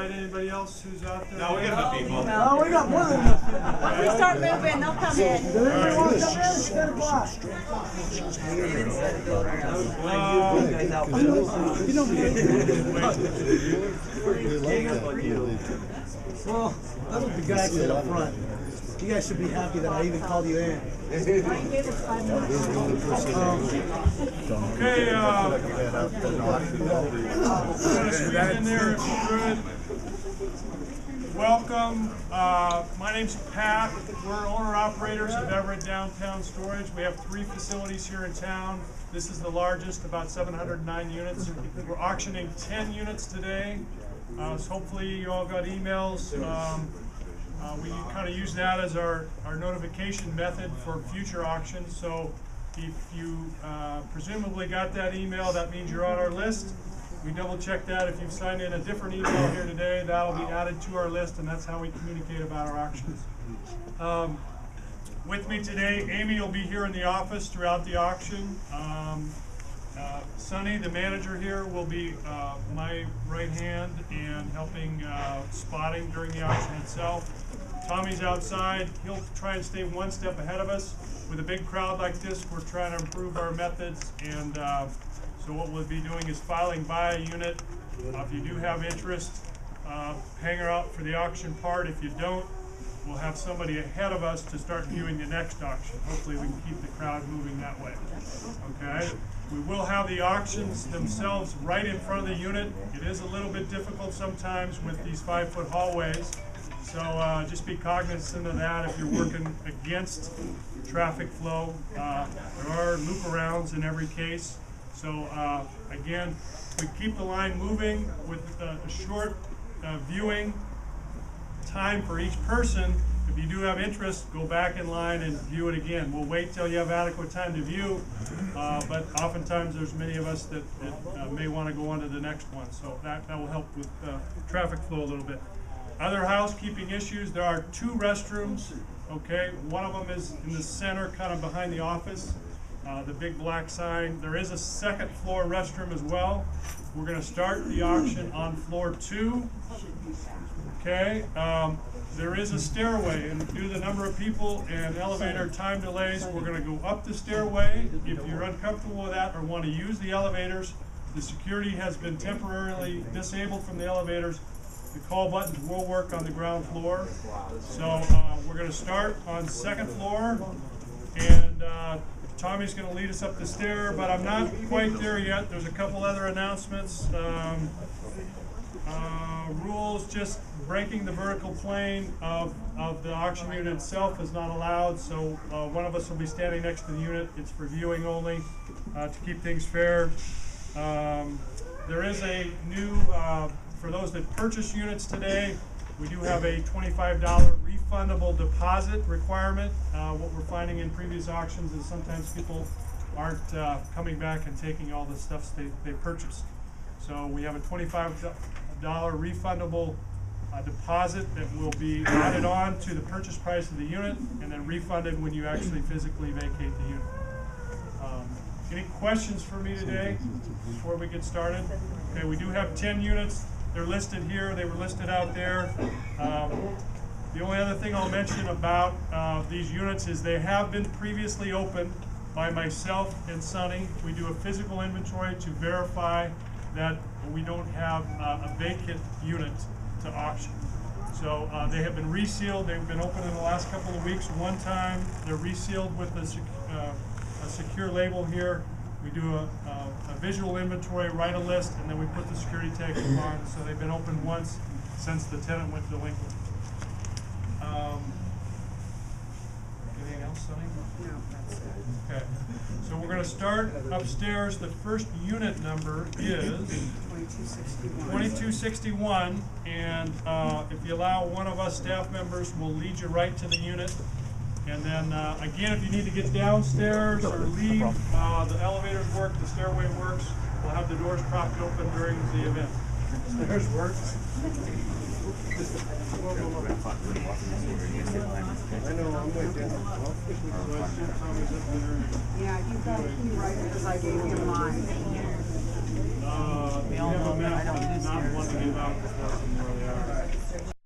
invite anybody else who's out there? No, we got enough people. No, we got more than enough. Once we start moving, they'll come in. Does anybody want to come in? It's 10 o'clock. Well, that's what the guy said up front. You guys should be happy that I even called you in. Okay, in there if you could. Welcome. My name's Pat. We're owner-operators of Everett Downtown Storage. We have 3 facilities here in town. This is the largest, about 709 units. We're auctioning 10 units today. So hopefully you all got emails. We kind of use that as our notification method for future auctions. So if you presumably got that email, that means you're on our list. We double check that. If you've signed in a different email here today, that'll be added to our list, and that's how we communicate about our auctions. With me today, Amy will be here in the office throughout the auction. Sonny, the manager here, will be my right hand and helping spotting during the auction itself. Tommy's outside. He'll try and stay one step ahead of us. With a big crowd like this, we're trying to improve our methods, and so what we'll be doing is filing by a unit. If you do have interest, hang her out for the auction part. If you don't, we'll have somebody ahead of us to start viewing the next auction. Hopefully we can keep the crowd moving that way. Okay? We will have the auctions themselves right in front of the unit. It is a little bit difficult sometimes with these 5-foot hallways. So just be cognizant of that if you're working against traffic flow. There are loop-arounds in every case. So again, we keep the line moving with a short viewing time for each person. If you do have interest, go back in line and view it again. We'll wait till you have adequate time to view, but oftentimes there's many of us that may want to go on to the next one. So that will help with traffic flow a little bit. Other housekeeping issues, there are 2 restrooms, okay? One of them is in the center, kind of behind the office, the big black sign. There is a second floor restroom as well. We're gonna start the auction on floor 2, okay? There is a stairway, and due to the number of people and elevator time delays, we're gonna go up the stairway. If you're uncomfortable with that or wanna use the elevators, the security has been temporarily disabled from the elevators. The call buttons will work on the ground floor. So we're going to start on 2nd floor, and Tommy's going to lead us up the stair, but I'm not quite there yet. There's a couple other announcements. Rules, just breaking the vertical plane of the auction unit itself is not allowed, so one of us will be standing next to the unit. It's for viewing only to keep things fair. There is a new for those that purchase units today, we do have a $25 refundable deposit requirement. What we're finding in previous auctions is sometimes people aren't coming back and taking all the stuff they purchased. So we have a $25 refundable deposit that will be added on to the purchase price of the unit and then refunded when you actually physically vacate the unit. Any questions for me today before we get started? Okay, we do have 10 units. They're listed here. They were listed out there. The only other thing I'll mention about these units is they have been previously opened by myself and Sonny. We do a physical inventory to verify that we don't have a vacant unit to auction. So they have been resealed. They've been open in the last couple of weeks one time. They're resealed with a secure label here. We do a visual inventory, write a list, and then we put the security tags on. So they've been open once since the tenant went delinquent. Anything else, Sonny? No, that's it. Okay. So we're going to start upstairs. The first unit number is 2261, and if you allow one of us staff members, we'll lead you right to the unit. And then again, if you need to get downstairs or leave, the elevators work, the stairway works. We'll have the doors propped open during the event. Stairs work. I know, I'm with you. Yeah, you've got a key right because I gave him mine. We all know that I don't use